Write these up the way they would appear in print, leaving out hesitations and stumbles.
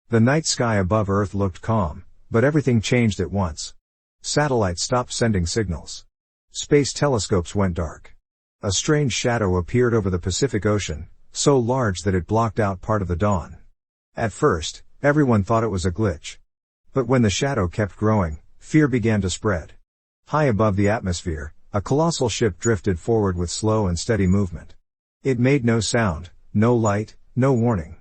The night sky above Earth looked calm, but everything changed at once. Satellites stopped sending signals. Space telescopes went dark. A strange shadow appeared over the Pacific Ocean, so large that it blocked out part of the dawn. At first, everyone thought it was a glitch. But when the shadow kept growing, fear began to spread. High above the atmosphere, a colossal ship drifted forward with slow and steady movement. It made no sound, no light, no warning.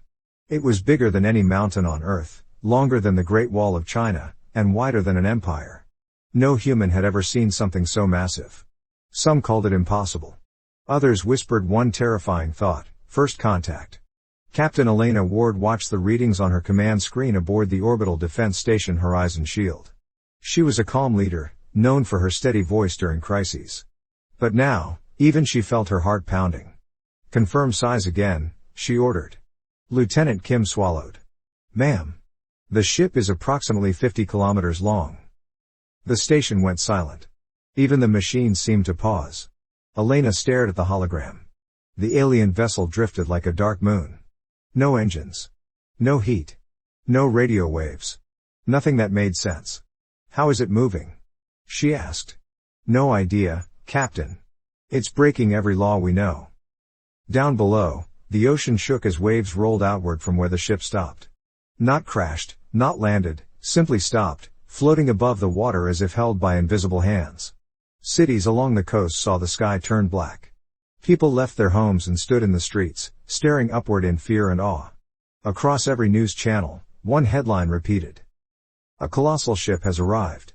It was bigger than any mountain on Earth, longer than the Great Wall of China, and wider than an empire. No human had ever seen something so massive. Some called it impossible. Others whispered one terrifying thought: first contact. Captain Elena Ward watched the readings on her command screen aboard the Orbital Defense Station Horizon Shield. She was a calm leader, known for her steady voice during crises. But now, even she felt her heart pounding. Confirm size again, she ordered. Lieutenant Kim swallowed. Ma'am. The ship is approximately 50 kilometers long. The station went silent. Even the machines seemed to pause. Elena stared at the hologram. The alien vessel drifted like a dark moon. No engines. No heat. No radio waves. Nothing that made sense. How is it moving? She asked. No idea, Captain. It's breaking every law we know. Down below, the ocean shook as waves rolled outward from where the ship stopped. Not crashed, not landed, simply stopped, floating above the water as if held by invisible hands. Cities along the coast saw the sky turn black. People left their homes and stood in the streets, staring upward in fear and awe. Across every news channel, one headline repeated. A colossal ship has arrived.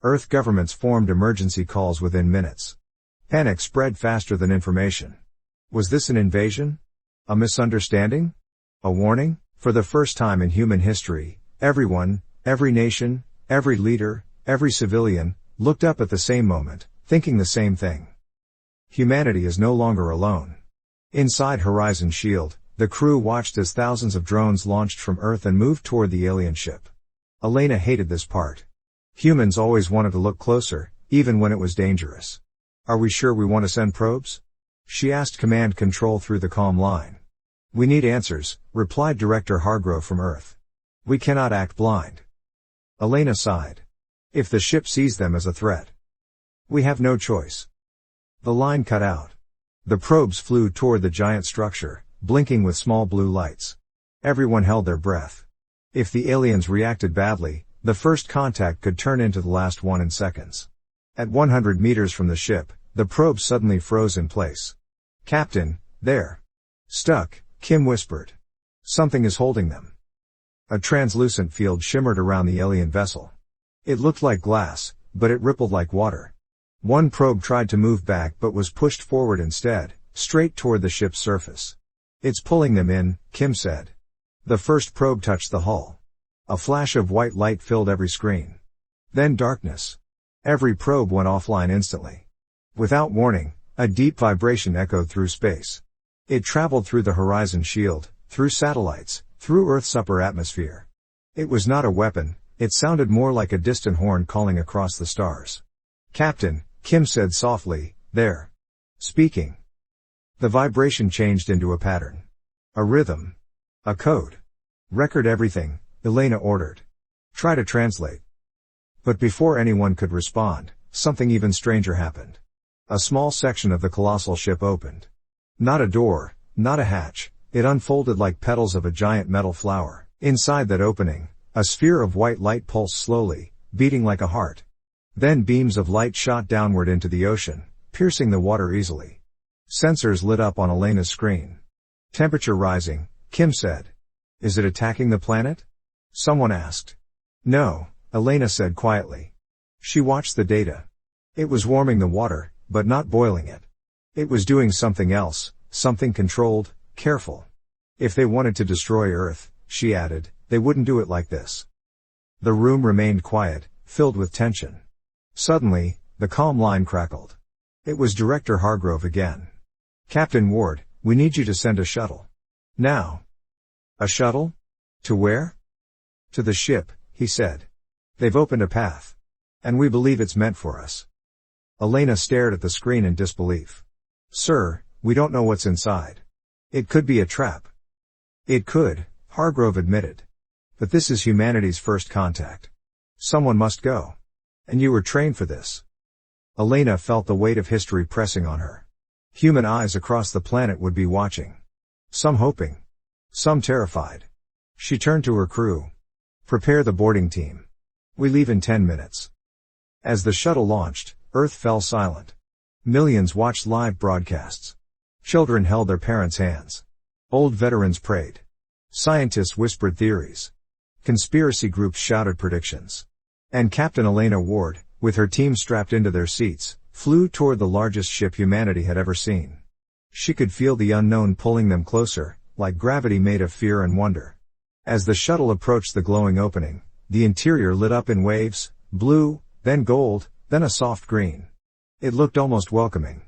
Earth governments formed emergency calls within minutes. Panic spread faster than information. Was this an invasion? A misunderstanding? A warning? For the first time in human history, everyone, every nation, every leader, every civilian, looked up at the same moment, thinking the same thing. Humanity is no longer alone. Inside Horizon Shield, the crew watched as thousands of drones launched from Earth and moved toward the alien ship. Elena hated this part. Humans always wanted to look closer, even when it was dangerous. Are we sure we want to send probes? She asked command control through the calm line. We need answers, replied Director Hargrove from Earth. We cannot act blind. Elena sighed. If the ship sees them as a threat. We have no choice. The line cut out. The probes flew toward the giant structure, blinking with small blue lights. Everyone held their breath. If the aliens reacted badly, the first contact could turn into the last one in seconds. At 100 meters from the ship, the probes suddenly froze in place. Captain, they're stuck, Kim whispered. Something is holding them. A translucent field shimmered around the alien vessel. It looked like glass, but it rippled like water. One probe tried to move back but was pushed forward instead, straight toward the ship's surface. It's pulling them in, Kim said. The first probe touched the hull. A flash of white light filled every screen. Then darkness. Every probe went offline instantly. Without warning, a deep vibration echoed through space. It traveled through the Horizon Shield, through satellites, through Earth's upper atmosphere. It was not a weapon, it sounded more like a distant horn calling across the stars. Captain, Kim said softly, they're speaking. The vibration changed into a pattern. A rhythm. A code. Record everything, Elena ordered. Try to translate. But before anyone could respond, something even stranger happened. A small section of the colossal ship opened. Not a door, not a hatch, it unfolded like petals of a giant metal flower. Inside that opening, a sphere of white light pulsed slowly, beating like a heart. Then beams of light shot downward into the ocean, piercing the water easily. Sensors lit up on Elena's screen. Temperature rising, Kim said. Is it attacking the planet? Someone asked. No, Elena said quietly. She watched the data. It was warming the water, but not boiling it. It was doing something else, something controlled, careful. If they wanted to destroy Earth, she added, they wouldn't do it like this. The room remained quiet, filled with tension. Suddenly, the calm line crackled. It was Director Hargrove again. Captain Ward, we need you to send a shuttle. Now. A shuttle? To where? To the ship, he said. They've opened a path. And we believe it's meant for us. Elena stared at the screen in disbelief. Sir, we don't know what's inside. It could be a trap. It could, Hargrove admitted. But this is humanity's first contact. Someone must go. And you were trained for this. Elena felt the weight of history pressing on her. Human eyes across the planet would be watching. Some hoping. Some terrified. She turned to her crew. Prepare the boarding team. We leave in 10 minutes. As the shuttle launched, Earth fell silent. Millions watched live broadcasts. Children held their parents' hands. Old veterans prayed. Scientists whispered theories. Conspiracy groups shouted predictions. And Captain Elena Ward, with her team strapped into their seats, flew toward the largest ship humanity had ever seen. She could feel the unknown pulling them closer, like gravity made of fear and wonder. As the shuttle approached the glowing opening, the interior lit up in waves, blue, then gold, then a soft green. It looked almost welcoming.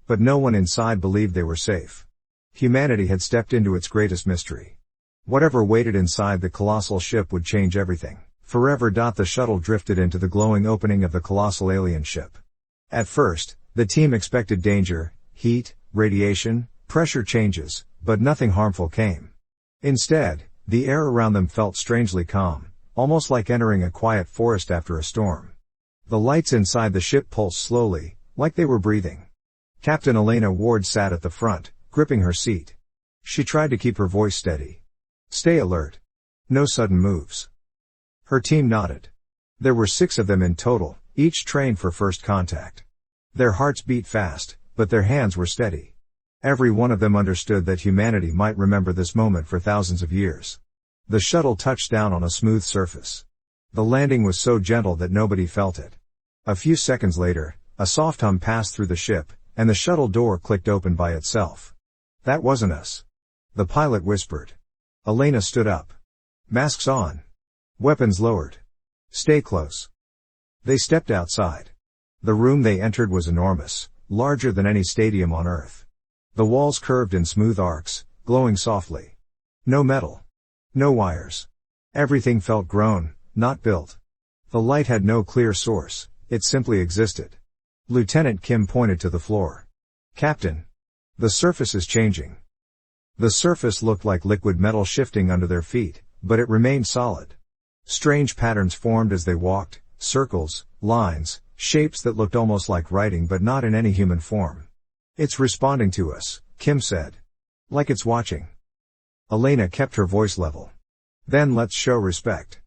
But no one inside believed they were safe. Humanity had stepped into its greatest mystery. Whatever waited inside the colossal ship would change everything. Forever. The shuttle drifted into the glowing opening of the colossal alien ship. At first, the team expected danger, heat, radiation, pressure changes, but nothing harmful came. Instead, the air around them felt strangely calm, almost like entering a quiet forest after a storm. The lights inside the ship pulsed slowly, like they were breathing. Captain Elena Ward sat at the front, gripping her seat. She tried to keep her voice steady. Stay alert. No sudden moves. Her team nodded. There were 6 of them in total, each trained for first contact. Their hearts beat fast, but their hands were steady. Every one of them understood that humanity might remember this moment for thousands of years. The shuttle touched down on a smooth surface. The landing was so gentle that nobody felt it. A few seconds later, a soft hum passed through the ship, and the shuttle door clicked open by itself. That wasn't us. The pilot whispered. Elena stood up. Masks on. Weapons lowered. Stay close. They stepped outside. The room they entered was enormous, larger than any stadium on Earth. The walls curved in smooth arcs, glowing softly. No metal. No wires. Everything felt grown, not built. The light had no clear source, it simply existed. Lieutenant Kim pointed to the floor. Captain. The surface is changing. The surface looked like liquid metal shifting under their feet, but it remained solid. Strange patterns formed as they walked, circles, lines, shapes that looked almost like writing but not in any human form. It's responding to us, Kim said. Like it's watching. Elena kept her voice level. Then let's show respect.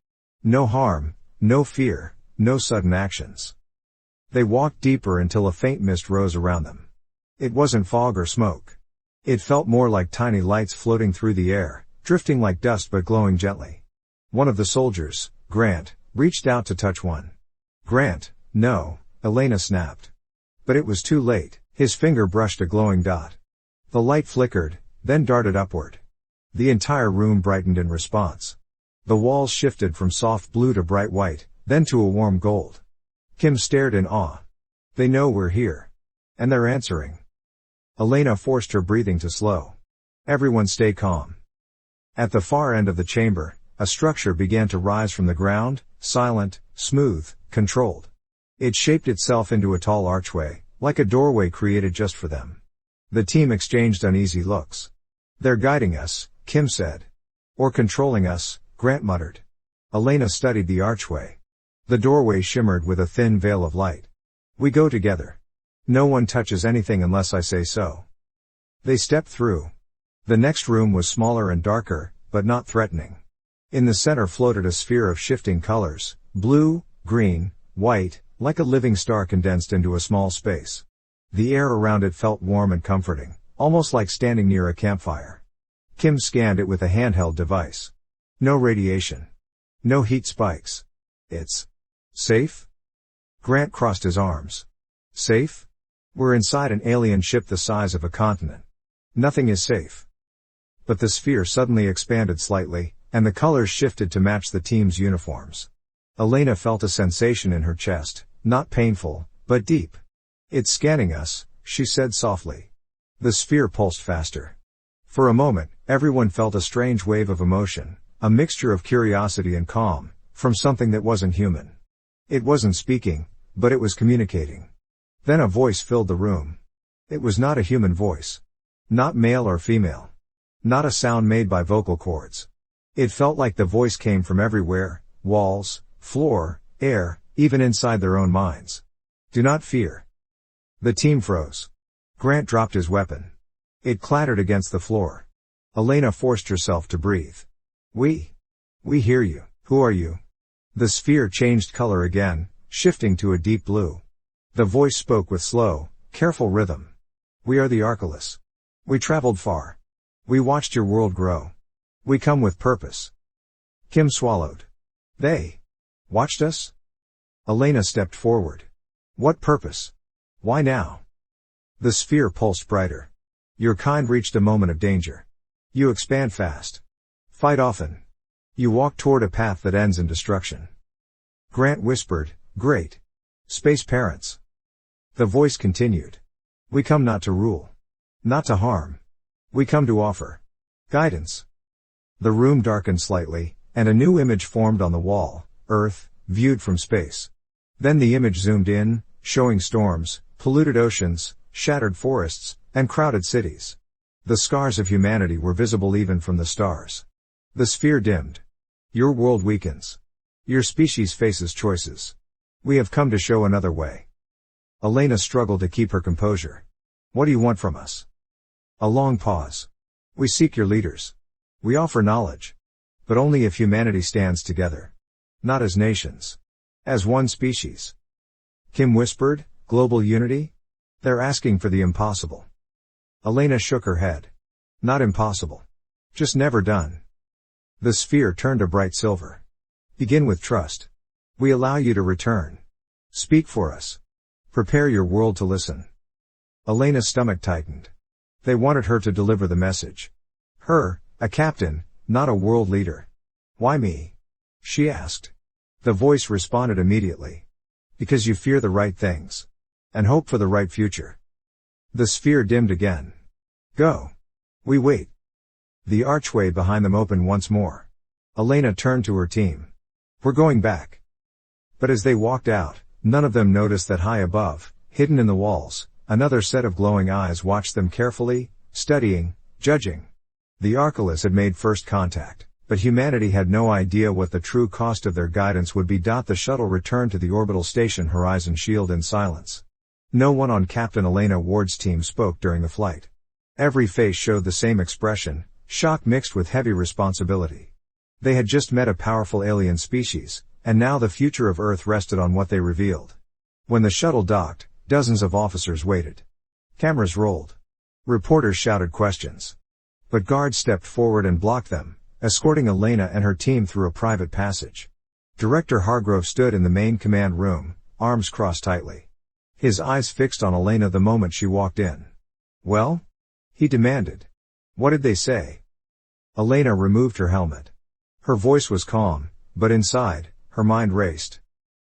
No harm, no fear, no sudden actions. They walked deeper until a faint mist rose around them. It wasn't fog or smoke. It felt more like tiny lights floating through the air, drifting like dust but glowing gently. One of the soldiers, Grant, reached out to touch one. Grant, no, Elena snapped. But it was too late, his finger brushed a glowing dot. The light flickered, then darted upward. The entire room brightened in response. The walls shifted from soft blue to bright white, then to a warm gold. Kim stared in awe. They know we're here. And they're answering. Elena forced her breathing to slow. Everyone stay calm. At the far end of the chamber, a structure began to rise from the ground, silent, smooth, controlled. It shaped itself into a tall archway, like a doorway created just for them. The team exchanged uneasy looks. They're guiding us, Kim said. Or controlling us, Grant muttered. Elena studied the archway. The doorway shimmered with a thin veil of light. We go together. No one touches anything unless I say so. They stepped through. The next room was smaller and darker, but not threatening. In the center floated a sphere of shifting colors, blue, green, white, like a living star condensed into a small space. The air around it felt warm and comforting, almost like standing near a campfire. Kim scanned it with a handheld device. No radiation. No heat spikes. It's safe? Grant crossed his arms. Safe? We're inside an alien ship the size of a continent. Nothing is safe. But the sphere suddenly expanded slightly, and the colors shifted to match the team's uniforms. Elena felt a sensation in her chest, not painful, but deep. It's scanning us, she said softly. The sphere pulsed faster. For a moment, everyone felt a strange wave of emotion, a mixture of curiosity and calm, from something that wasn't human. It wasn't speaking, but it was communicating. Then a voice filled the room. It was not a human voice. Not male or female. Not a sound made by vocal cords. It felt like the voice came from everywhere, walls, floor, air, even inside their own minds. Do not fear. The team froze. Grant dropped his weapon. It clattered against the floor. Elena forced herself to breathe. We hear you. Who are you? The sphere changed color again, shifting to a deep blue. The voice spoke with slow, careful rhythm. We are the Archelaus. We traveled far. We watched your world grow. We come with purpose. Kim swallowed. They watched us? Elena stepped forward. What purpose? Why now? The sphere pulsed brighter. Your kind reached a moment of danger. You expand fast. Fight often. You walk toward a path that ends in destruction. Grant whispered, Great. Space parents. The voice continued. We come not to rule. Not to harm. We come to offer guidance. The room darkened slightly, and a new image formed on the wall, Earth, viewed from space. Then the image zoomed in, showing storms, polluted oceans, shattered forests, and crowded cities. The scars of humanity were visible even from the stars. The sphere dimmed. Your world weakens. Your species faces choices. We have come to show another way. Elena struggled to keep her composure. What do you want from us? A long pause. We seek your leaders. We offer knowledge. But only if humanity stands together. Not as nations. As one species. Kim whispered, global unity? They're asking for the impossible. Elena shook her head. Not impossible. Just never done. The sphere turned a bright silver. Begin with trust. We allow you to return. Speak for us. Prepare your world to listen. Elena's stomach tightened. They wanted her to deliver the message. Her, a captain, not a world leader. Why me? She asked. The voice responded immediately. Because you fear the right things. And hope for the right future. The sphere dimmed again. Go. We wait. The archway behind them opened once more. Elena turned to her team. We're going back. But as they walked out, none of them noticed that high above, hidden in the walls, another set of glowing eyes watched them carefully, studying, judging. The Archelaus had made first contact, but humanity had no idea what the true cost of their guidance would be. The shuttle returned to the orbital station Horizon Shield in silence. No one on Captain Elena Ward's team spoke during the flight. Every face showed the same expression, shock mixed with heavy responsibility. They had just met a powerful alien species, and now the future of Earth rested on what they revealed. When the shuttle docked, dozens of officers waited. Cameras rolled. Reporters shouted questions. But guards stepped forward and blocked them, escorting Elena and her team through a private passage. Director Hargrove stood in the main command room, arms crossed tightly. His eyes fixed on Elena the moment she walked in. Well? He demanded. What did they say? Elena removed her helmet. Her voice was calm, but inside, her mind raced.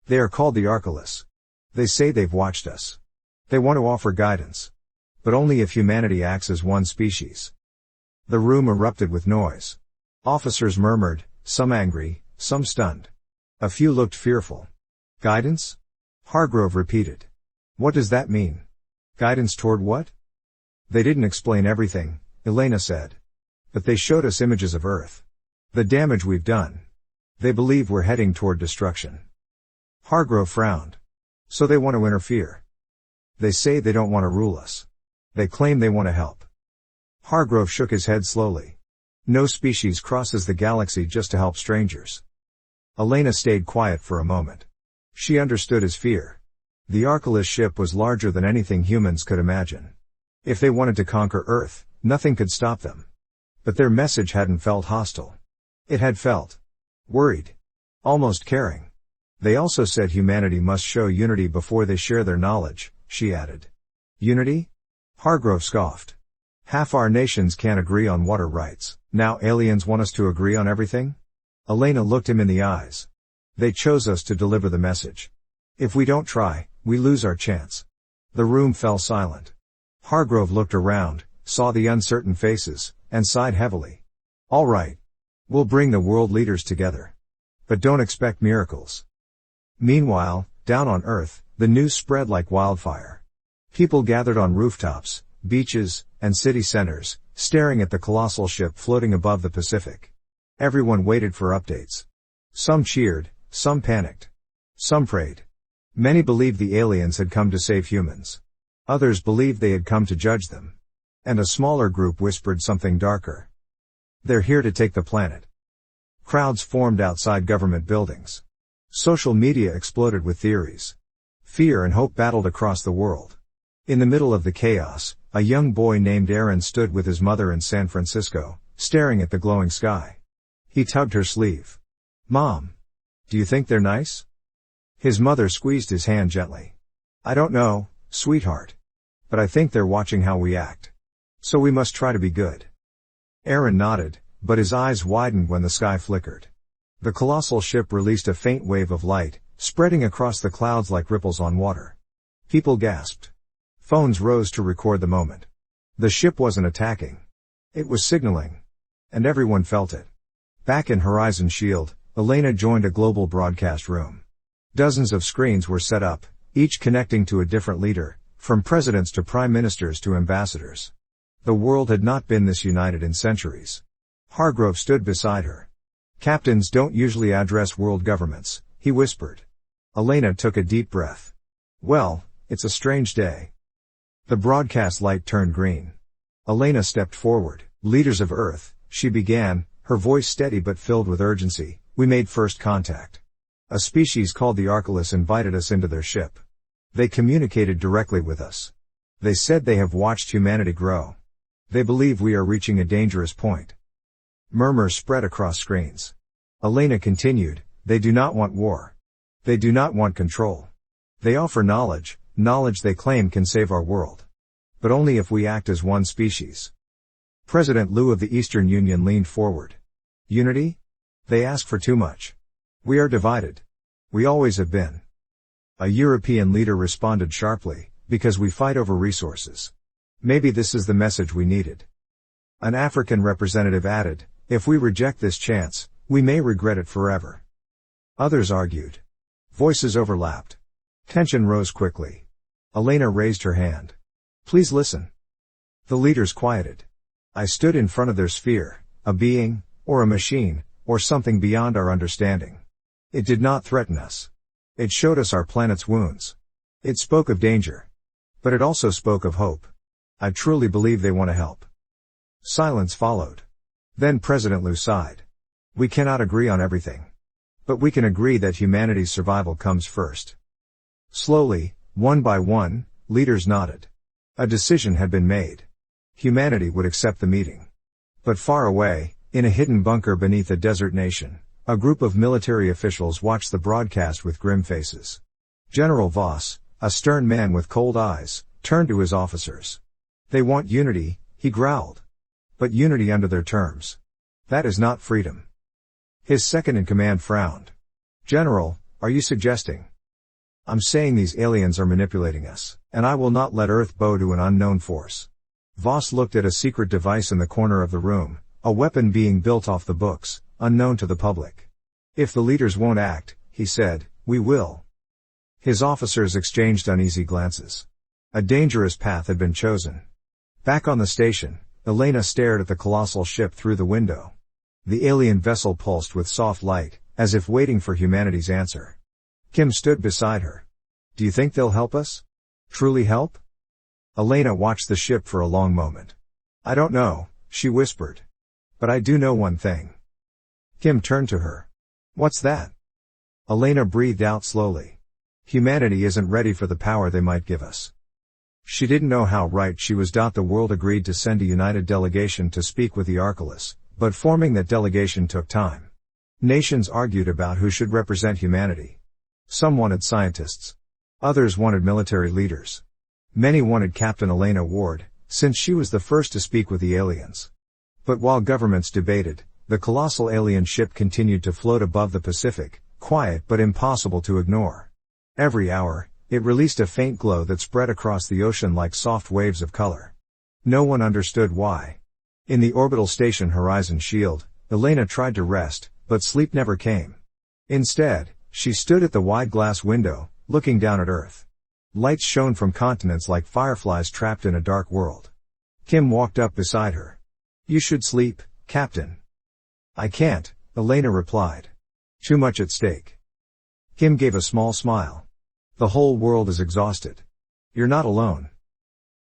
They are called the Archelaus. They say they've watched us. They want to offer guidance. But only if humanity acts as one species. The room erupted with noise. Officers murmured, some angry, some stunned. A few looked fearful. Guidance? Hargrove repeated. What does that mean? Guidance toward what? They didn't explain everything, Elena said. But they showed us images of Earth. The damage we've done. They believe we're heading toward destruction. Hargrove frowned. So they want to interfere. They say they don't want to rule us. They claim they want to help. Hargrove shook his head slowly. No species crosses the galaxy just to help strangers. Elena stayed quiet for a moment. She understood his fear. The Archelaus ship was larger than anything humans could imagine. If they wanted to conquer Earth, nothing could stop them. But their message hadn't felt hostile. It had felt worried. Almost caring. They also said humanity must show unity before they share their knowledge, she added. Unity? Hargrove scoffed. Half our nations can't agree on water rights. Now aliens want us to agree on everything? Elena looked him in the eyes. They chose us to deliver the message. If we don't try, we lose our chance. The room fell silent. Hargrove looked around, saw the uncertain faces, and sighed heavily. All right. We'll bring the world leaders together. But don't expect miracles. Meanwhile, down on Earth, the news spread like wildfire. People gathered on rooftops, beaches, and city centers, staring at the colossal ship floating above the Pacific. Everyone waited for updates. Some cheered, some panicked. Some prayed. Many believed the aliens had come to save humans. Others believed they had come to judge them. And a smaller group whispered something darker. They're here to take the planet. Crowds formed outside government buildings. Social media exploded with theories. Fear and hope battled across the world. In the middle of the chaos, a young boy named Aaron stood with his mother in San Francisco, staring at the glowing sky. He tugged her sleeve. "Mom, do you think they're nice?" His mother squeezed his hand gently. "I don't know, sweetheart. But I think they're watching how we act. So we must try to be good." Aaron nodded, but his eyes widened when the sky flickered. The colossal ship released a faint wave of light, spreading across the clouds like ripples on water. People gasped. Phones rose to record the moment. The ship wasn't attacking. It was signaling. And everyone felt it. Back in Horizon Shield, Elena joined a global broadcast room. Dozens of screens were set up, each connecting to a different leader, from presidents to prime ministers to ambassadors. The world had not been this united in centuries. Hargrove stood beside her. "Captains don't usually address world governments," he whispered. Elena took a deep breath. "Well, it's a strange day." The broadcast light turned green. Elena stepped forward. "Leaders of Earth," she began, her voice steady but filled with urgency, "we made first contact. A species called the Archelaus invited us into their ship. They communicated directly with us. They said they have watched humanity grow. They believe we are reaching a dangerous point." Murmurs spread across screens. Elena continued, "They do not want war. They do not want control. They offer knowledge they claim can save our world. But only if we act as one species." President Liu of the Eastern Union leaned forward. "Unity? They ask for too much. We are divided. We always have been." A European leader responded sharply, "Because we fight over resources. Maybe this is the message we needed." An African representative added, "If we reject this chance, we may regret it forever." Others argued. Voices overlapped. Tension rose quickly. Elena raised her hand. "Please listen." The leaders quieted. "I stood in front of their sphere, a being, or a machine, or something beyond our understanding. It did not threaten us. It showed us our planet's wounds. It spoke of danger. But it also spoke of hope. I truly believe they want to help." Silence followed. Then President Liu sighed. "We cannot agree on everything. But we can agree that humanity's survival comes first." Slowly, one by one, leaders nodded. A decision had been made. Humanity would accept the meeting. But far away, in a hidden bunker beneath a desert nation, a group of military officials watched the broadcast with grim faces. General Voss, a stern man with cold eyes, turned to his officers. "They want unity," he growled. "But unity under their terms. That is not freedom." His second-in-command frowned. "General, are you suggesting?" "I'm saying these aliens are manipulating us, and I will not let Earth bow to an unknown force." Voss looked at a secret device in the corner of the room, a weapon being built off the books, unknown to the public. "If the leaders won't act," he said, "we will." His officers exchanged uneasy glances. A dangerous path had been chosen. Back on the station, Elena stared at the colossal ship through the window. The alien vessel pulsed with soft light, as if waiting for humanity's answer. Kim stood beside her. "Do you think they'll help us? Truly help?" Elena watched the ship for a long moment. "I don't know," she whispered. "But I do know one thing." Kim turned to her. "What's that?" Elena breathed out slowly. "Humanity isn't ready for the power they might give us." She didn't know how right she was. The world agreed to send a united delegation to speak with the Archelaus, but forming that delegation took time. Nations argued about who should represent humanity. Some wanted scientists. Others wanted military leaders. Many wanted Captain Elena Ward, since she was the first to speak with the aliens. But while governments debated, the colossal alien ship continued to float above the Pacific, quiet but impossible to ignore. Every hour, it released a faint glow that spread across the ocean like soft waves of color. No one understood why. In the orbital station Horizon Shield, Elena tried to rest, but sleep never came. Instead, she stood at the wide glass window, looking down at Earth. Lights shone from continents like fireflies trapped in a dark world. Kim walked up beside her. "You should sleep, Captain." I can't, Elena replied. Too much at stake. Kim gave a small smile. The whole world is exhausted. You're not alone.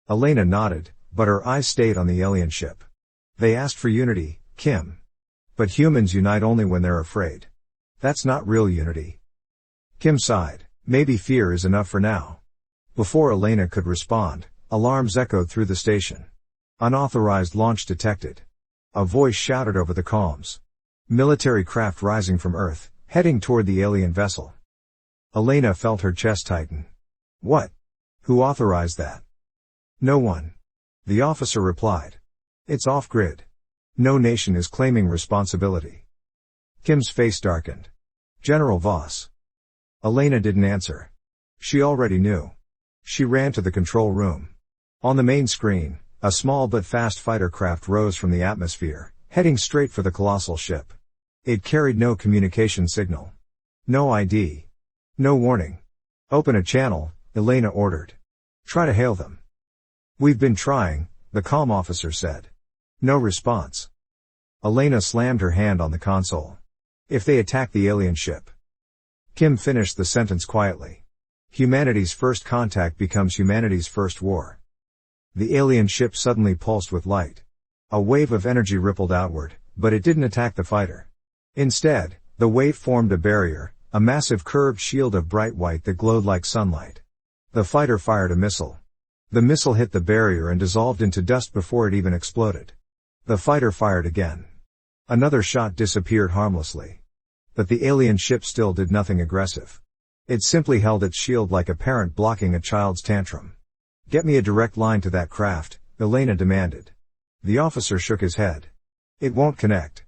Elena nodded, but her eyes stayed on the alien ship. They asked for unity, Kim. But humans unite only when they're afraid. That's not real unity. Kim sighed. Maybe fear is enough for now. Before Elena could respond, alarms echoed through the station. Unauthorized launch detected. A voice shouted over the comms. Military craft rising from Earth, heading toward the alien vessel. Elena felt her chest tighten. What? Who authorized that? No one. The officer replied. It's off-grid. No nation is claiming responsibility. Kim's face darkened. General Voss. Elena didn't answer. She already knew. She ran to the control room. On the main screen, a small but fast fighter craft rose from the atmosphere, heading straight for the Colossal ship. It carried no communication signal. No ID. No warning. Open a channel, Elena ordered. Try to hail them. We've been trying, the comm officer said. No response. Elena slammed her hand on the console. If they attack the alien ship. Kim finished the sentence quietly. Humanity's first contact becomes humanity's first war. The alien ship suddenly pulsed with light. A wave of energy rippled outward, but it didn't attack the fighter. Instead, the wave formed a barrier, a massive curved shield of bright white that glowed like sunlight. The fighter fired a missile. The missile hit the barrier and dissolved into dust before it even exploded. The fighter fired again. Another shot disappeared harmlessly. But the alien ship still did nothing aggressive. It simply held its shield like a parent blocking a child's tantrum. Get me a direct line to that craft, Elena demanded. The officer shook his head. It won't connect.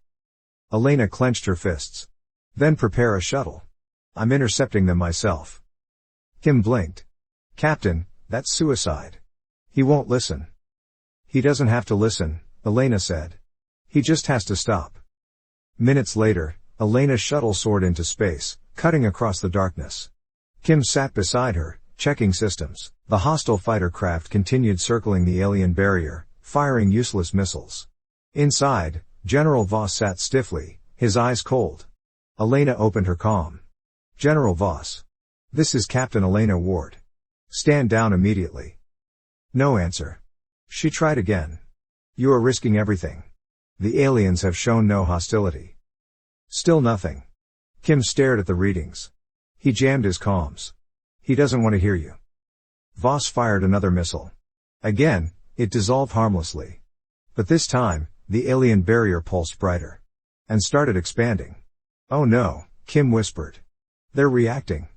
Elena clenched her fists. Then prepare a shuttle. I'm intercepting them myself. Kim blinked. Captain, that's suicide. He won't listen. He doesn't have to listen, Elena said. He just has to stop. Minutes later, Elena's shuttle soared into space, cutting across the darkness. Kim sat beside her, checking systems. The hostile fighter craft continued circling the alien barrier, firing useless missiles. Inside, General Voss sat stiffly, his eyes cold. Elena opened her comm. General Voss. This is Captain Elena Ward. Stand down immediately. No answer. She tried again. You are risking everything. The aliens have shown no hostility. Still nothing. Kim stared at the readings. He jammed his comms. He doesn't want to hear you. Voss fired another missile. Again, it dissolved harmlessly. But this time, the alien barrier pulsed brighter. And started expanding. Oh no, Kim whispered. They're reacting.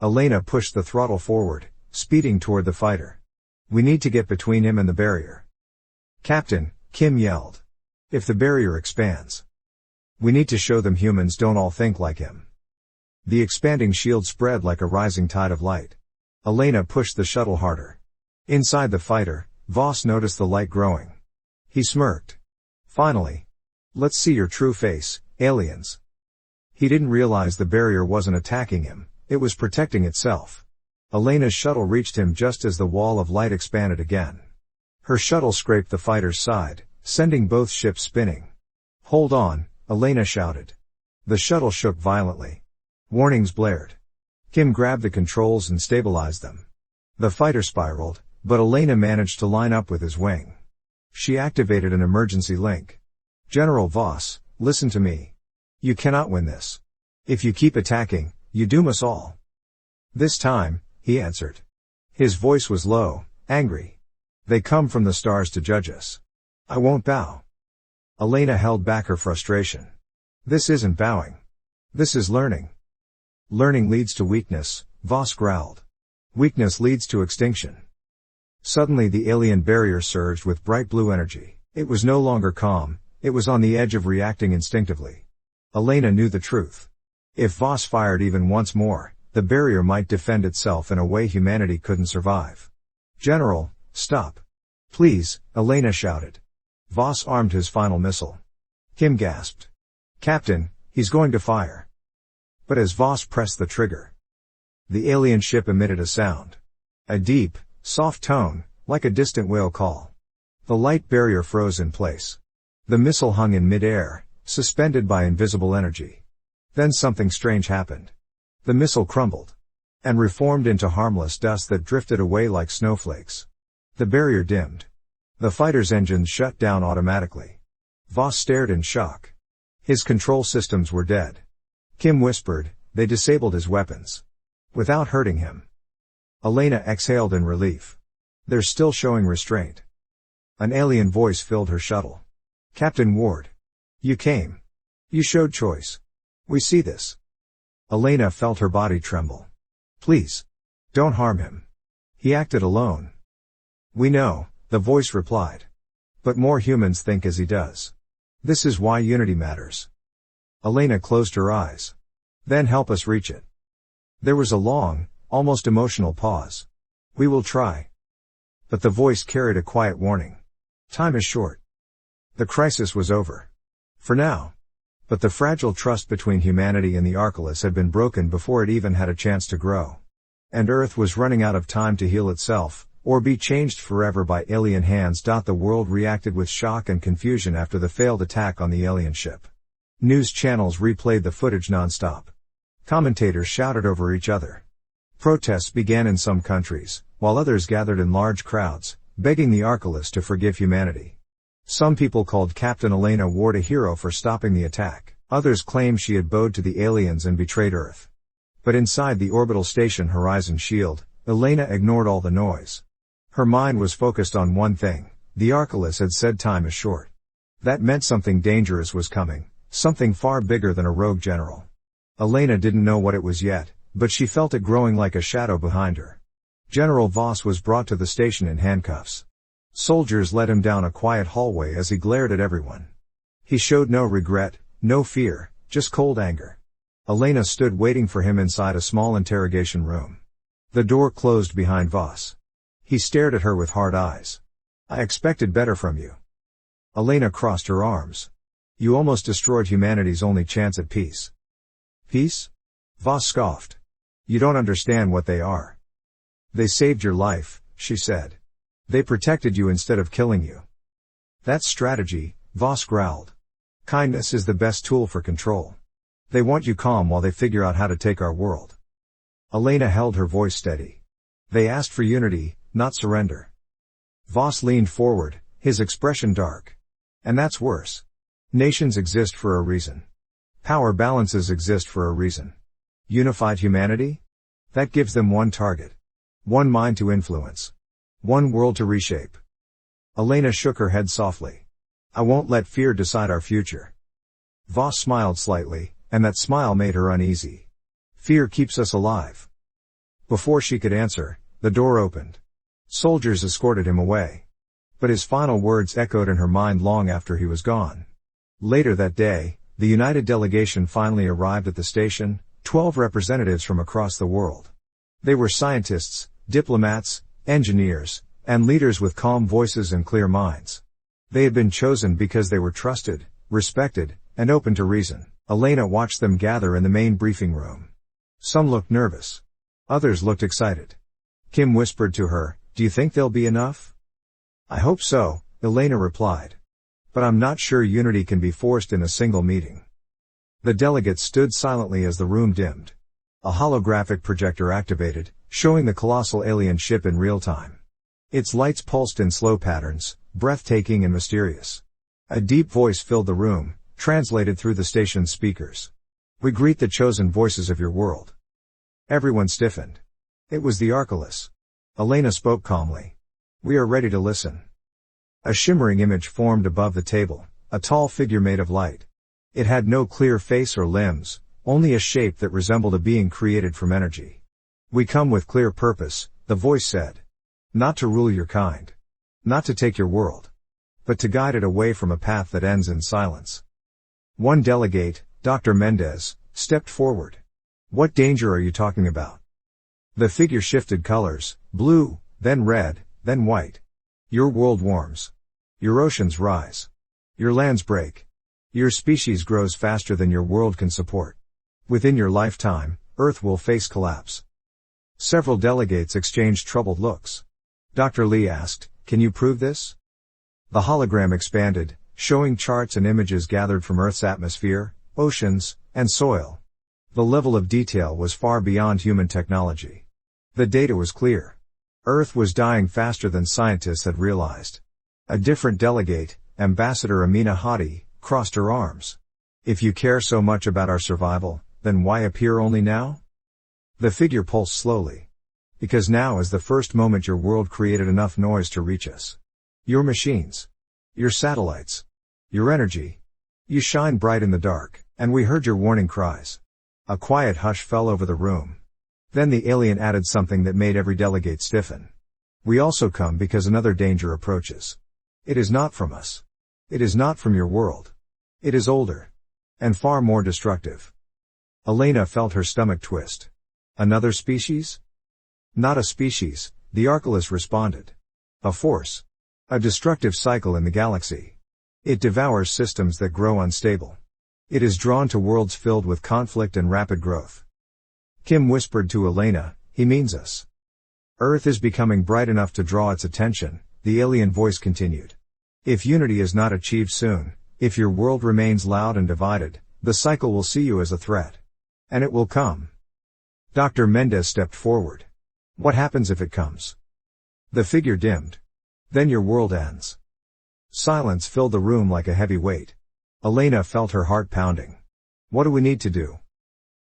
Elena pushed the throttle forward, speeding toward the fighter. We need to get between him and the barrier. Captain, Kim yelled. If the barrier expands. We need to show them humans don't all think like him. The expanding shield spread like a rising tide of light. Elena pushed the shuttle harder. Inside the fighter, Voss noticed the light growing. He smirked. Finally. Let's see your true face, aliens. He didn't realize the barrier wasn't attacking him, it was protecting itself. Elena's shuttle reached him just as the wall of light expanded again. Her shuttle scraped the fighter's side, sending both ships spinning. Hold on, Elena shouted. The shuttle shook violently. Warnings blared. Kim grabbed the controls and stabilized them. The fighter spiraled, but Elena managed to line up with his wing. She activated an emergency link. General Voss, listen to me. You cannot win this. If you keep attacking, you doom us all. This time, he answered. His voice was low, angry. They come from the stars to judge us. I won't bow. Elena held back her frustration. This isn't bowing. This is learning. Learning leads to weakness, Voss growled. Weakness leads to extinction. Suddenly the alien barrier surged with bright blue energy. It was no longer calm, it was on the edge of reacting instinctively. Elena knew the truth. If Voss fired even once more, the barrier might defend itself in a way humanity couldn't survive. General, stop. Please, Elena shouted. Voss armed his final missile. Kim gasped. Captain, he's going to fire. But as Voss pressed the trigger, the alien ship emitted a sound. A deep, soft tone, like a distant whale call. The light barrier froze in place. The missile hung in mid-air, suspended by invisible energy. Then something strange happened. The missile crumbled and reformed into harmless dust that drifted away like snowflakes. The barrier dimmed. The fighter's engines shut down automatically. Voss stared in shock. His control systems were dead. Kim whispered, "They disabled his weapons." Without hurting him. Elena exhaled in relief. "They're still showing restraint." An alien voice filled her shuttle. "Captain Ward. You came. You showed choice. We see this." Elena felt her body tremble. "Please. Don't harm him. He acted alone." "We know," the voice replied. "But more humans think as he does. This is why unity matters." Elena closed her eyes. "Then help us reach it." There was a long, almost emotional pause. "We will try." But the voice carried a quiet warning. "Time is short." The crisis was over. For now. But the fragile trust between humanity and the Archelaus had been broken before it even had a chance to grow. And Earth was running out of time to heal itself, or be changed forever by alien hands. The world reacted with shock and confusion after the failed attack on the alien ship. News channels replayed the footage non-stop. Commentators shouted over each other. Protests began in some countries, while others gathered in large crowds, begging the Archelaus to forgive humanity. Some people called Captain Elena Ward a hero for stopping the attack. Others claimed she had bowed to the aliens and betrayed Earth. But inside the orbital station Horizon Shield, Elena ignored all the noise. Her mind was focused on one thing. The Archelaus had said time is short. That meant something dangerous was coming, something far bigger than a rogue general. Elena didn't know what it was yet, but she felt it growing like a shadow behind her. General Voss was brought to the station in handcuffs. Soldiers led him down a quiet hallway as he glared at everyone. He showed no regret, no fear, just cold anger. Elena stood waiting for him inside a small interrogation room. The door closed behind Voss. He stared at her with hard eyes. "I expected better from you." Elena crossed her arms. "You almost destroyed humanity's only chance at peace." "Peace?" Voss scoffed. "You don't understand what they are." "They saved your life," she said. "They protected you instead of killing you." "That's strategy," Voss growled. "Kindness is the best tool for control. They want you calm while they figure out how to take our world." Elena held her voice steady. "They asked for unity, not surrender." Voss leaned forward, his expression dark. "And that's worse. Nations exist for a reason. Power balances exist for a reason. Unified humanity? That gives them one target. One mind to influence. One world to reshape." Elena shook her head softly. "I won't let fear decide our future." Voss smiled slightly, and that smile made her uneasy. "Fear keeps us alive." Before she could answer, the door opened. Soldiers escorted him away. But his final words echoed in her mind long after he was gone. Later that day, the United Delegation finally arrived at the station, 12 representatives from across the world. They were scientists, diplomats, engineers, and leaders with calm voices and clear minds. They had been chosen because they were trusted, respected, and open to reason. Elena watched them gather in the main briefing room. Some looked nervous. Others looked excited. Kim whispered to her, "Do you think there'll be enough?" "I hope so," Elena replied. "But I'm not sure unity can be forced in a single meeting." The delegates stood silently as the room dimmed. A holographic projector activated, showing the colossal alien ship in real time. Its lights pulsed in slow patterns, breathtaking and mysterious. A deep voice filled the room, translated through the station's speakers. "We greet the chosen voices of your world." Everyone stiffened. It was the Archelaus. Elena spoke calmly. "We are ready to listen." A shimmering image formed above the table, a tall figure made of light. It had no clear face or limbs, only a shape that resembled a being created from energy. "We come with clear purpose," the voice said. "Not to rule your kind. Not to take your world. But to guide it away from a path that ends in silence." One delegate, Dr. Mendez, stepped forward. "What danger are you talking about?" The figure shifted colors, blue, then red, then white. "Your world warms. Your oceans rise. Your lands break. Your species grows faster than your world can support. Within your lifetime, Earth will face collapse." Several delegates exchanged troubled looks. Dr. Lee asked, "Can you prove this?" The hologram expanded, showing charts and images gathered from Earth's atmosphere, oceans, and soil. The level of detail was far beyond human technology. The data was clear. Earth was dying faster than scientists had realized. A different delegate, Ambassador Amina Hadi, crossed her arms. If you care so much about our survival, then why appear only now? The figure pulsed slowly. Because now is the first moment your world created enough noise to reach us. Your machines. Your satellites. Your energy. You shine bright in the dark, and we heard your warning cries. A quiet hush fell over the room. Then the alien added something that made every delegate stiffen. We also come because another danger approaches. It is not from us. It is not from your world. It is older. And far more destructive. Elena felt her stomach twist. Another species? Not a species, the Archelaus responded. A force. A destructive cycle in the galaxy. It devours systems that grow unstable. It is drawn to worlds filled with conflict and rapid growth. Kim whispered to Elena, he means us. Earth is becoming bright enough to draw its attention, the alien voice continued. If unity is not achieved soon, if your world remains loud and divided, the cycle will see you as a threat. And it will come. Dr. Mendez stepped forward. What happens if it comes? The figure dimmed. Then your world ends. Silence filled the room like a heavy weight. Elena felt her heart pounding. What do we need to do?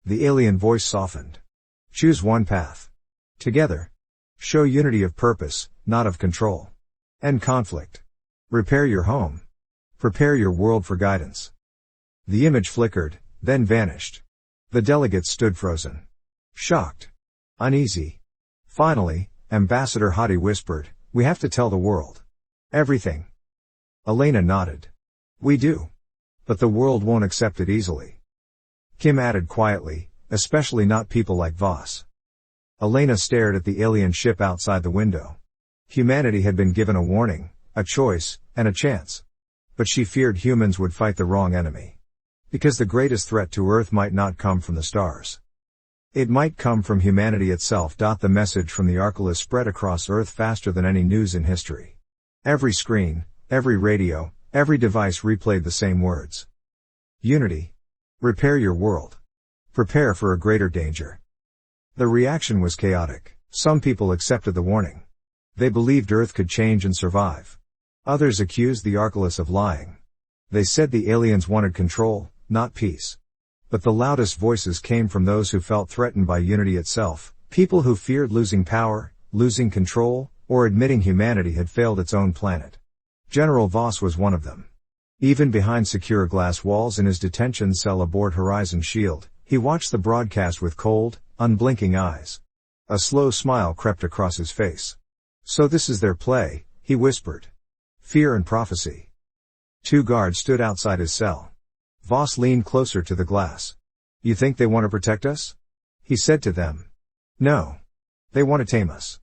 The alien voice softened. Choose one path. Together. Show unity of purpose, not of control. End conflict. Repair your home. Prepare your world for guidance. The image flickered, then vanished. The delegates stood frozen. Shocked. Uneasy. Finally, Ambassador Hadi whispered, we have to tell the world. Everything. Elena nodded. We do. But the world won't accept it easily. Kim added quietly, especially not people like Voss. Elena stared at the alien ship outside the window. Humanity had been given a warning, a choice, and a chance. But she feared humans would fight the wrong enemy. Because the greatest threat to Earth might not come from the stars. It might come from humanity itself. The message from the Archelaus spread across Earth faster than any news in history. Every screen, every radio, every device replayed the same words. Unity. Repair your world. Prepare for a greater danger. The reaction was chaotic. Some people accepted the warning. They believed Earth could change and survive. Others accused the Archelaus of lying. They said the aliens wanted control, not peace. But the loudest voices came from those who felt threatened by unity itself, people who feared losing power, losing control, or admitting humanity had failed its own planet. General Voss was one of them. Even behind secure glass walls in his detention cell aboard Horizon Shield, he watched the broadcast with cold, unblinking eyes. A slow smile crept across his face. So this is their play, he whispered. Fear and prophecy. 2 guards stood outside his cell. Voss leaned closer to the glass. You think they want to protect us? He said to them. No. They want to tame us.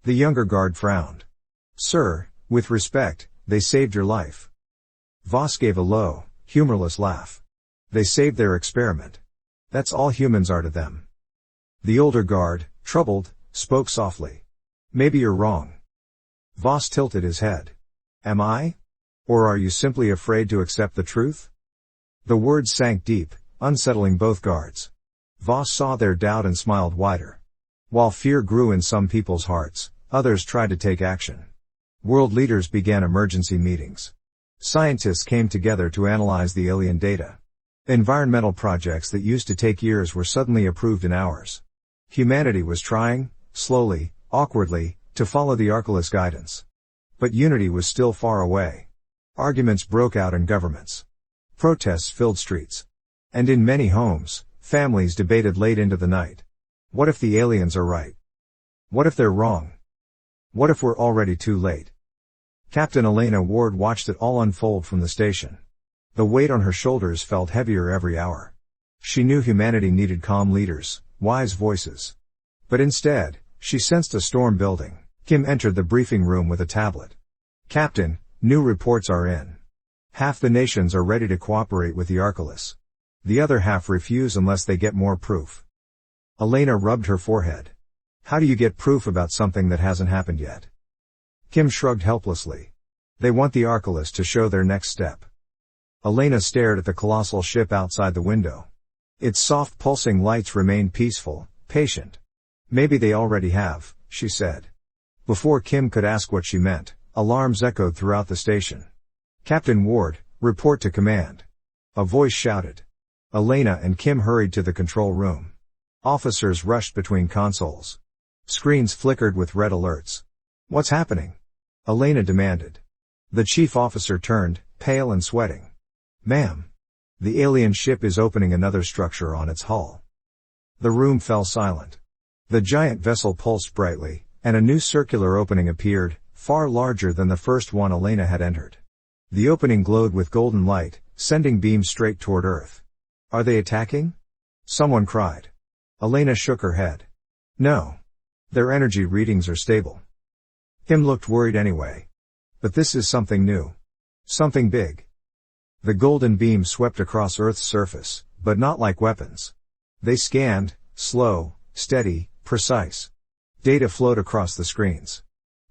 The younger guard frowned. Sir, with respect, they saved your life. Voss gave a low, humorless laugh. They saved their experiment. That's all humans are to them. The older guard, troubled, spoke softly. Maybe you're wrong. Voss tilted his head. Am I? Or are you simply afraid to accept the truth? The words sank deep, unsettling both guards. Voss saw their doubt and smiled wider. While fear grew in some people's hearts, others tried to take action. World leaders began emergency meetings. Scientists came together to analyze the alien data. Environmental projects that used to take years were suddenly approved in hours. Humanity was trying, slowly, awkwardly, to follow the Archelaus guidance. But unity was still far away. Arguments broke out in governments. Protests filled streets. And in many homes, families debated late into the night. What if the aliens are right? What if they're wrong? What if we're already too late? Captain Elena Ward watched it all unfold from the station. The weight on her shoulders felt heavier every hour. She knew humanity needed calm leaders, wise voices. But instead, she sensed a storm building. Kim entered the briefing room with a tablet. Captain, new reports are in. Half the nations are ready to cooperate with the Archelaus. The other half refuse unless they get more proof. Elena rubbed her forehead. How do you get proof about something that hasn't happened yet? Kim shrugged helplessly. They want the Archelaus to show their next step. Elena stared at the colossal ship outside the window. Its soft pulsing lights remained peaceful, patient. Maybe they already have, she said. Before Kim could ask what she meant, alarms echoed throughout the station. Captain Ward, report to command. A voice shouted. Elena and Kim hurried to the control room. Officers rushed between consoles. Screens flickered with red alerts. What's happening? Elena demanded. The chief officer turned, pale and sweating. Ma'am. The alien ship is opening another structure on its hull. The room fell silent. The giant vessel pulsed brightly, and a new circular opening appeared, far larger than the first one Elena had entered. The opening glowed with golden light, sending beams straight toward Earth. Are they attacking? Someone cried. Elena shook her head. No. Their energy readings are stable. Kim looked worried anyway. But this is something new. Something big. The golden beam swept across Earth's surface, but not like weapons. They scanned, slow, steady, precise. Data flowed across the screens.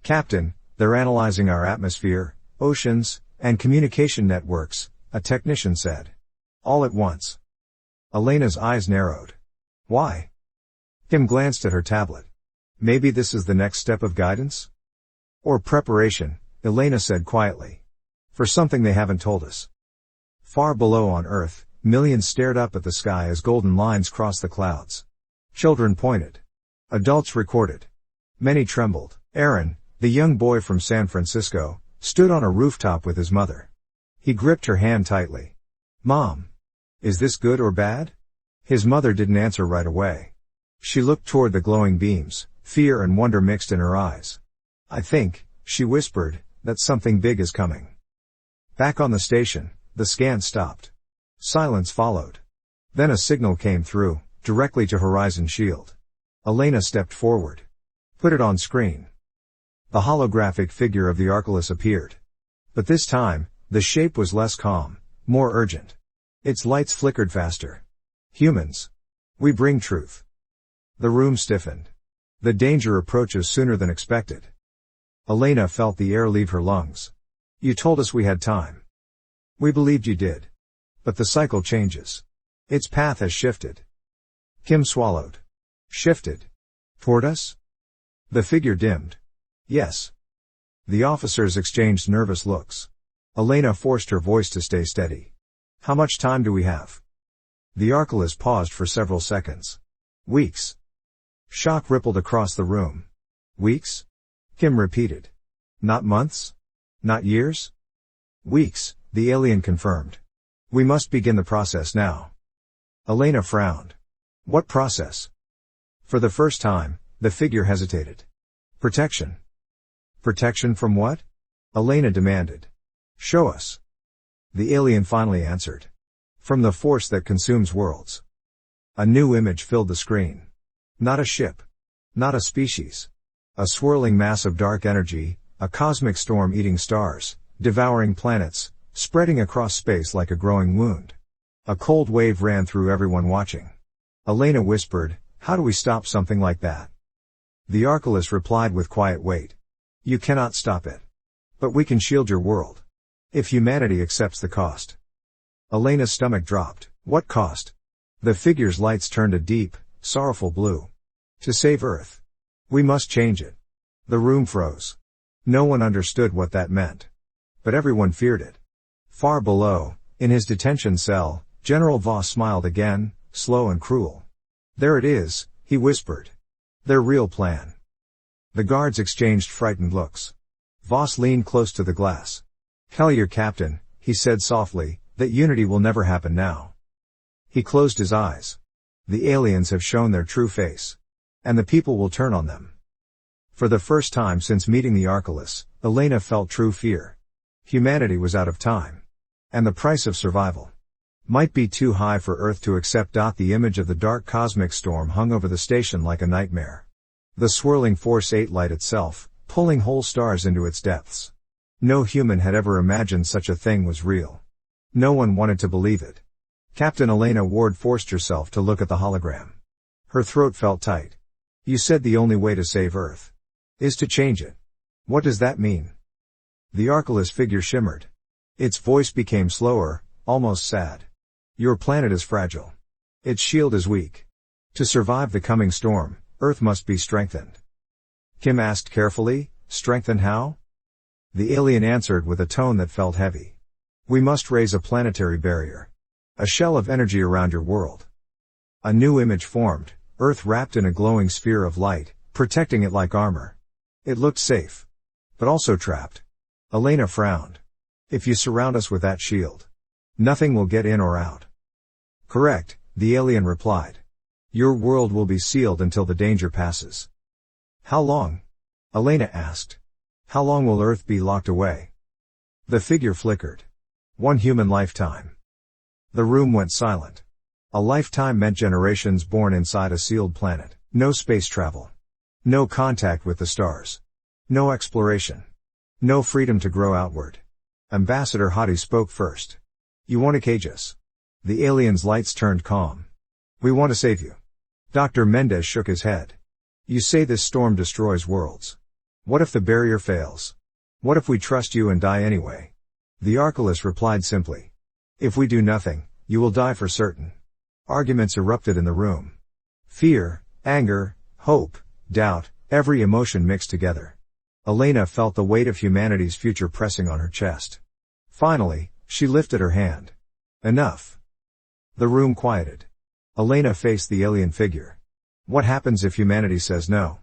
Captain, they're analyzing our atmosphere, oceans, and communication networks, a technician said. All at once. Elena's eyes narrowed. Why? Kim glanced at her tablet. Maybe this is the next step of guidance? Or preparation, Elena said quietly. For something they haven't told us. Far below on Earth, millions stared up at the sky as golden lines crossed the clouds. Children pointed. Adults recorded. Many trembled. Aaron, the young boy from San Francisco, stood on a rooftop with his mother. He gripped her hand tightly. Mom. Is this good or bad? His mother didn't answer right away. She looked toward the glowing beams, fear and wonder mixed in her eyes. I think, she whispered, that something big is coming. Back on the station, the scan stopped. Silence followed. Then a signal came through, directly to Horizon Shield. Elena stepped forward. Put it on screen. The holographic figure of the Archelaus appeared. But this time, the shape was less calm, more urgent. Its lights flickered faster. Humans. We bring truth. The room stiffened. The danger approaches sooner than expected. Elena felt the air leave her lungs. You told us we had time. We believed you did. But the cycle changes. Its path has shifted. Kim swallowed. Shifted. Toward us? The figure dimmed. Yes. The officers exchanged nervous looks. Elena forced her voice to stay steady. How much time do we have? The Archelaus paused for several seconds. Weeks. Shock rippled across the room. Weeks? Kim repeated. Not months? Not years? Weeks, the alien confirmed. We must begin the process now. Elena frowned. What process? For the first time, the figure hesitated. Protection. Protection from what? Elena demanded. Show us. The alien finally answered. From the force that consumes worlds. A new image filled the screen. Not a ship. Not a species. A swirling mass of dark energy, a cosmic storm eating stars, devouring planets, spreading across space like a growing wound. A cold wave ran through everyone watching. Elena whispered, how do we stop something like that? The Archelaus replied with quiet weight. You cannot stop it. But we can shield your world. If humanity accepts the cost. Elena's stomach dropped. What cost? The figure's lights turned a deep, sorrowful blue. To save Earth. We must change it. The room froze. No one understood what that meant. But everyone feared it. Far below, in his detention cell, General Voss smiled again, slow and cruel. There it is, he whispered. Their real plan. The guards exchanged frightened looks. Voss leaned close to the glass. Tell your captain, he said softly, that unity will never happen now. He closed his eyes. The aliens have shown their true face. And the people will turn on them. For the first time since meeting the Archelaus, Elena felt true fear. Humanity was out of time. And the price of survival might be too high for Earth to accept. The image of the dark cosmic storm hung over the station like a nightmare. The swirling force ate light itself, pulling whole stars into its depths. No human had ever imagined such a thing was real. No one wanted to believe it. Captain Elena Ward forced herself to look at the hologram. Her throat felt tight. You said the only way to save Earth is to change it. What does that mean? The Archelaus figure shimmered. Its voice became slower, almost sad. Your planet is fragile. Its shield is weak. To survive the coming storm, Earth must be strengthened. Kim asked carefully, strengthen how? The alien answered with a tone that felt heavy. We must raise a planetary barrier. A shell of energy around your world. A new image formed, Earth wrapped in a glowing sphere of light, protecting it like armor. It looked safe. But also trapped. Elena frowned. If you surround us with that shield, nothing will get in or out. Correct, the alien replied. Your world will be sealed until the danger passes. How long? Elena asked. How long will Earth be locked away? The figure flickered. 1 human lifetime. The room went silent. A lifetime meant generations born inside a sealed planet. No space travel. No contact with the stars. No exploration. No freedom to grow outward. Ambassador Hadi spoke first. You want to cage us? The alien's lights turned calm. We want to save you. Dr. Mendez shook his head. You say this storm destroys worlds. What if the barrier fails? What if we trust you and die anyway? The Archelaus replied simply. If we do nothing, you will die for certain. Arguments erupted in the room. Fear, anger, hope, doubt, every emotion mixed together. Elena felt the weight of humanity's future pressing on her chest. Finally, she lifted her hand. Enough. The room quieted. Elena faced the alien figure. What happens if humanity says no?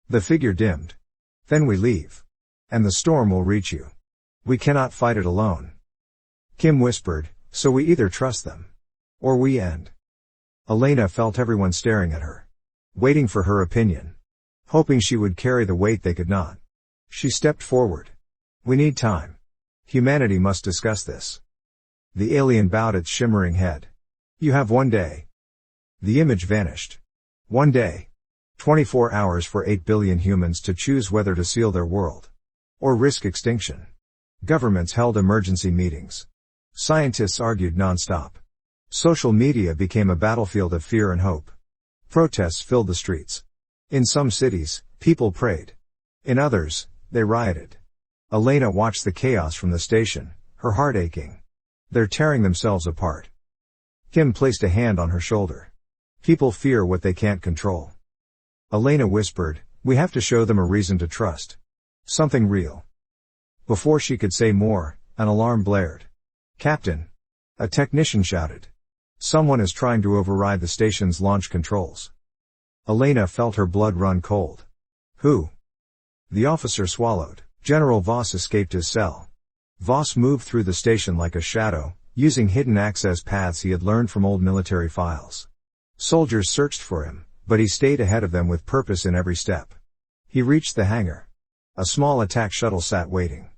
The figure dimmed. Then we leave. And the storm will reach you. We cannot fight it alone. Kim whispered, so we either trust them. Or we end. Elena felt everyone staring at her. Waiting for her opinion. Hoping she would carry the weight they could not. She stepped forward. We need time. Humanity must discuss this. The alien bowed its shimmering head. You have 1 day. The image vanished. 1 day. 24 hours for 8 billion humans to choose whether to seal their world. Or risk extinction. Governments held emergency meetings. Scientists argued non-stop. Social media became a battlefield of fear and hope. Protests filled the streets. In some cities, people prayed. In others, they rioted. Elena watched the chaos from the station, her heart aching. They're tearing themselves apart. Kim placed a hand on her shoulder. People fear what they can't control. Elena whispered, we have to show them a reason to trust. Something real. Before she could say more, an alarm blared. Captain! A technician shouted. Someone is trying to override the station's launch controls. Elena felt her blood run cold. Who? The officer swallowed. General Voss escaped his cell. Voss moved through the station like a shadow, using hidden access paths he had learned from old military files. Soldiers searched for him, but he stayed ahead of them with purpose in every step. He reached the hangar. A small attack shuttle sat waiting.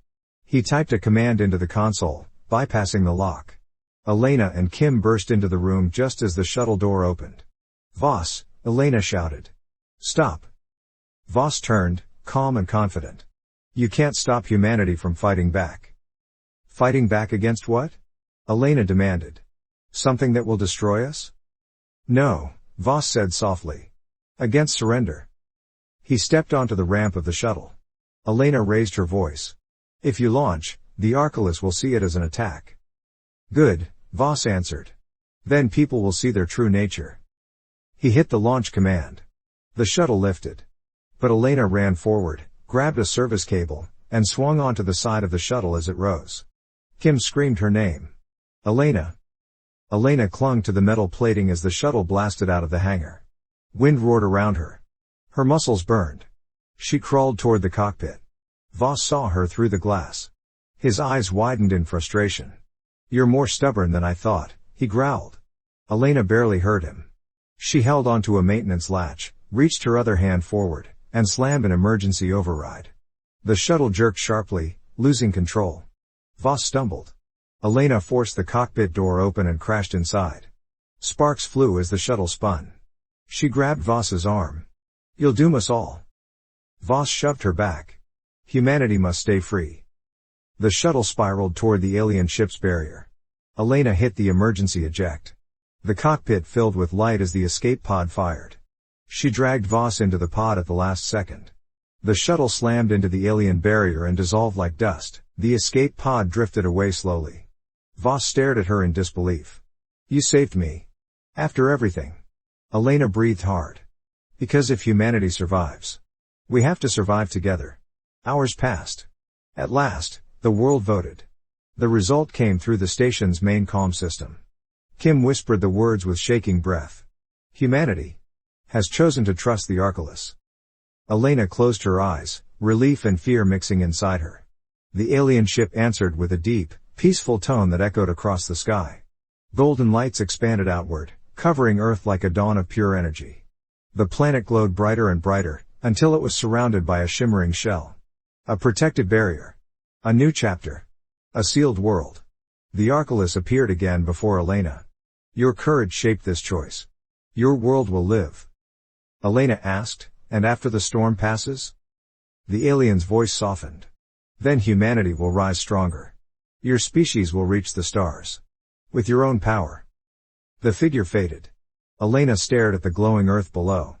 He typed a command into the console, bypassing the lock. Elena and Kim burst into the room just as the shuttle door opened. Voss, Elena shouted. Stop. Voss turned, calm and confident. You can't stop humanity from fighting back. Fighting back against what? Elena demanded. Something that will destroy us? No, Voss said softly. Against surrender. He stepped onto the ramp of the shuttle. Elena raised her voice. If you launch, the Archelaus will see it as an attack. Good, Voss answered. Then people will see their true nature. He hit the launch command. The shuttle lifted. But Elena ran forward, grabbed a service cable, and swung onto the side of the shuttle as it rose. Kim screamed her name. Elena. Elena clung to the metal plating as the shuttle blasted out of the hangar. Wind roared around her. Her muscles burned. She crawled toward the cockpit. Voss saw her through the glass. His eyes widened in frustration. You're more stubborn than I thought, he growled. Elena barely heard him. She held onto a maintenance latch, reached her other hand forward, and slammed an emergency override. The shuttle jerked sharply, losing control. Voss stumbled. Elena forced the cockpit door open and crashed inside. Sparks flew as the shuttle spun. She grabbed Voss's arm. You'll doom us all. Voss shoved her back. Humanity must stay free. The shuttle spiraled toward the alien ship's barrier. Elena hit the emergency eject. The cockpit filled with light as the escape pod fired. She dragged Voss into the pod at the last second. The shuttle slammed into the alien barrier and dissolved like dust. The escape pod drifted away slowly. Voss stared at her in disbelief. You saved me. After everything. Elena breathed hard. Because if humanity survives, we have to survive together. Hours passed. At last, the world voted. The result came through the station's main comm system. Kim whispered the words with shaking breath. Humanity has chosen to trust the Archelaus. Elena closed her eyes, relief and fear mixing inside her. The alien ship answered with a deep, peaceful tone that echoed across the sky. Golden lights expanded outward, covering Earth like a dawn of pure energy. The planet glowed brighter and brighter, until it was surrounded by a shimmering shell. A protected barrier. A new chapter. A sealed world. The Archelaus appeared again before Elena. Your courage shaped this choice. Your world will live. Elena asked, and after the storm passes? The alien's voice softened. Then humanity will rise stronger. Your species will reach the stars. With your own power. The figure faded. Elena stared at the glowing Earth below.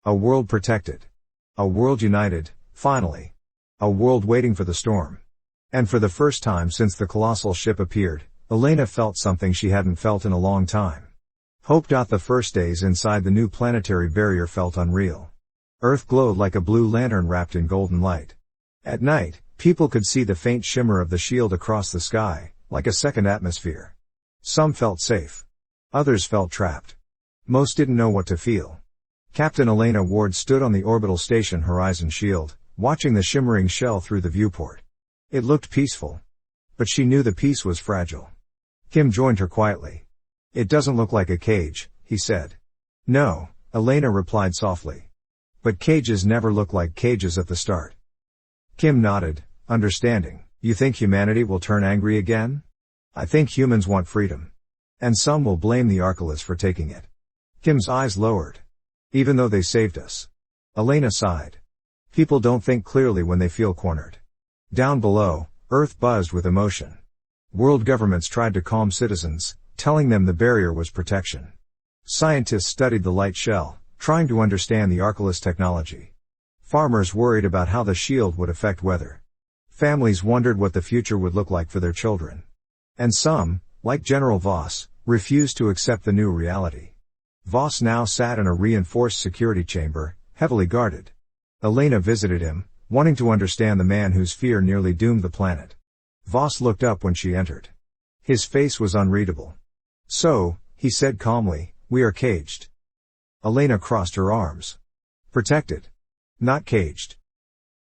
A world protected. A world united, finally. A world waiting for the storm. And for the first time since the Colossal ship appeared, Elena felt something she hadn't felt in a long time. Hope. The first days inside the new planetary barrier felt unreal. Earth glowed like a blue lantern wrapped in golden light. At night, people could see the faint shimmer of the shield across the sky, like a second atmosphere. Some felt safe. Others felt trapped. Most didn't know what to feel. Captain Elena Ward stood on the orbital station horizon shield, watching the shimmering shell through the viewport. It looked peaceful. But she knew the peace was fragile. Kim joined her quietly. It doesn't look like a cage, he said. No, Elena replied softly. But cages never look like cages at the start. Kim nodded, understanding. You think humanity will turn angry again? I think humans want freedom. And some will blame the Archelaus for taking it. Kim's eyes lowered. Even though they saved us. Elena sighed. People don't think clearly when they feel cornered. Down below, Earth buzzed with emotion. World governments tried to calm citizens, telling them the barrier was protection. Scientists studied the light shell, trying to understand the Archelaus technology. Farmers worried about how the shield would affect weather. Families wondered what the future would look like for their children. And some, like General Voss, refused to accept the new reality. Voss now sat in a reinforced security chamber, heavily guarded. Elena visited him, wanting to understand the man whose fear nearly doomed the planet. Voss looked up when she entered. His face was unreadable. So, he said calmly, we are caged. Elena crossed her arms. Protected. Not caged.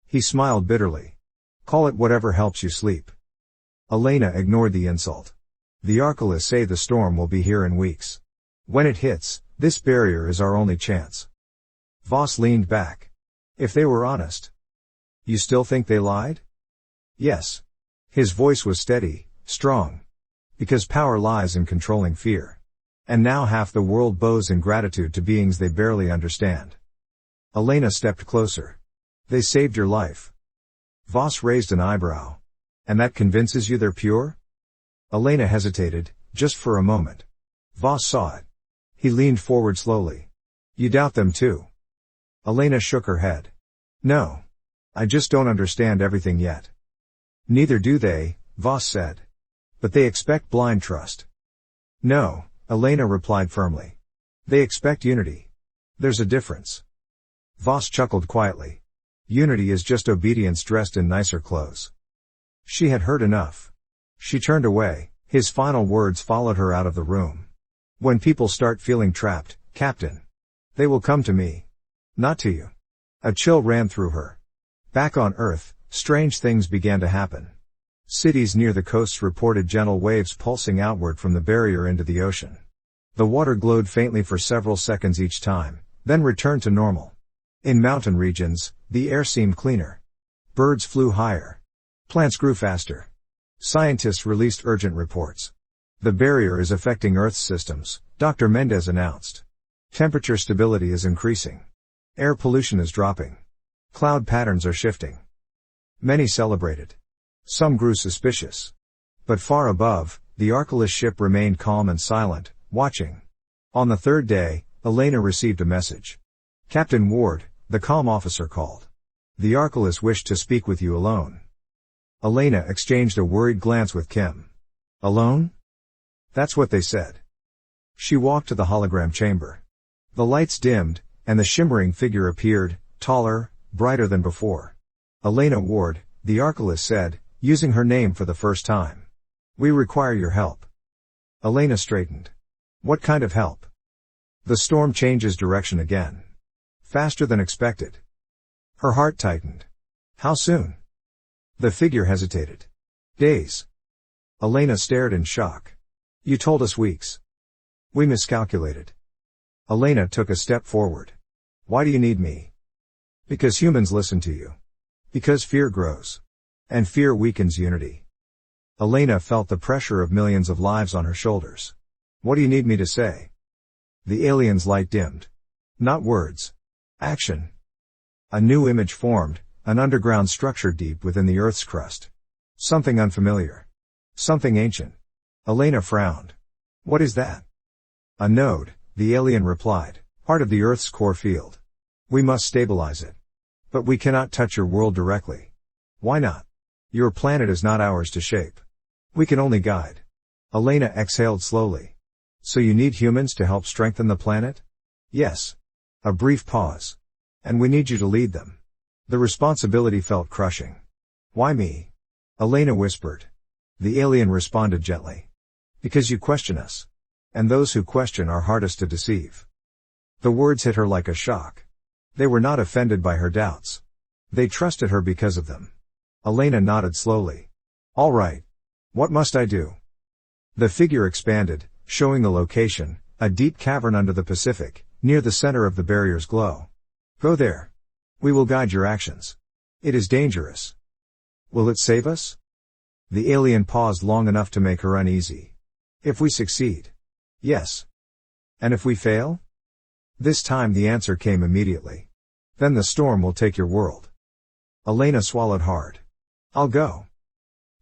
He smiled bitterly. Call it whatever helps you sleep. Elena ignored the insult. The Archelaus say the storm will be here in weeks. When it hits, this barrier is our only chance. Voss leaned back. If they were honest. You still think they lied? Yes. His voice was steady, strong. Because power lies in controlling fear. And now half the world bows in gratitude to beings they barely understand. Elena stepped closer. They saved your life. Voss raised an eyebrow. And that convinces you they're pure? Elena hesitated, just for a moment. Voss saw it. He leaned forward slowly. You doubt them too? Elena shook her head. No. I just don't understand everything yet. Neither do they, Voss said. But they expect blind trust. No, Elena replied firmly. They expect unity. There's a difference. Voss chuckled quietly. Unity is just obedience dressed in nicer clothes. She had heard enough. She turned away, his final words followed her out of the room. When people start feeling trapped, Captain, they will come to me. Not to you. A chill ran through her. Back on Earth, strange things began to happen. Cities near the coasts reported gentle waves pulsing outward from the barrier into the ocean. The water glowed faintly for several seconds each time, then returned to normal. In mountain regions, the air seemed cleaner. Birds flew higher. Plants grew faster. Scientists released urgent reports. The barrier is affecting Earth's systems, Dr. Mendez announced. Temperature stability is increasing. Air pollution is dropping. Cloud patterns are shifting. Many celebrated. Some grew suspicious. But far above, the Archelaus ship remained calm and silent, watching. On the third day, Elena received a message. Captain Ward, the comm officer called. The Archelaus wished to speak with you alone. Elena exchanged a worried glance with Kim. Alone? That's what they said. She walked to the hologram chamber. The lights dimmed, and the shimmering figure appeared, taller, brighter than before. Elena Ward, the Archelaus said, using her name for the first time. We require your help. Elena straightened. What kind of help? The storm changes direction again. Faster than expected. Her heart tightened. How soon? The figure hesitated. Days. Elena stared in shock. You told us weeks. We miscalculated. Elena took a step forward. Why do you need me? Because humans listen to you. Because fear grows. And fear weakens unity. Elena felt the pressure of millions of lives on her shoulders. What do you need me to say? The alien's light dimmed. Not words. Action. A new image formed, an underground structure deep within the Earth's crust. Something unfamiliar. Something ancient. Elena frowned. What is that? A node, the alien replied, part of the Earth's core field. We must stabilize it. But we cannot touch your world directly. Why not? Your planet is not ours to shape. We can only guide. Elena exhaled slowly. So you need humans to help strengthen the planet? Yes. A brief pause. And we need you to lead them. The responsibility felt crushing. Why me? Elena whispered. The alien responded gently. Because you question us. And those who question are hardest to deceive. The words hit her like a shock. They were not offended by her doubts. They trusted her because of them. Elena nodded slowly. All right. What must I do? The figure expanded, showing the location, a deep cavern under the Pacific, near the center of the barrier's glow. Go there. We will guide your actions. It is dangerous. Will it save us? The alien paused long enough to make her uneasy. If we succeed. Yes. And if we fail? This time the answer came immediately. Then the storm will take your world. Elena swallowed hard. I'll go.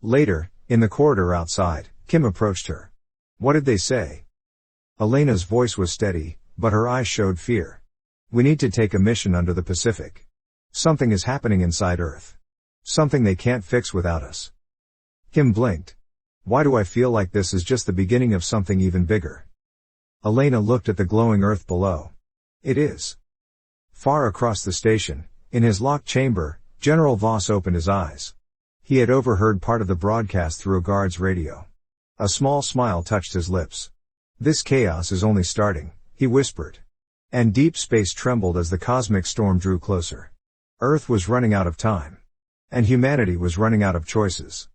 Later, in the corridor outside, Kim approached her. What did they say? Elena's voice was steady, but her eyes showed fear. We need to take a mission under the Pacific. Something is happening inside Earth. Something they can't fix without us. Kim blinked. Why do I feel like this is just the beginning of something even bigger? Elena looked at the glowing Earth below. It is. Far across the station, in his locked chamber, General Voss opened his eyes. He had overheard part of the broadcast through a guard's radio. A small smile touched his lips. This chaos is only starting, he whispered. And deep space trembled as the cosmic storm drew closer. Earth was running out of time. And humanity was running out of choices.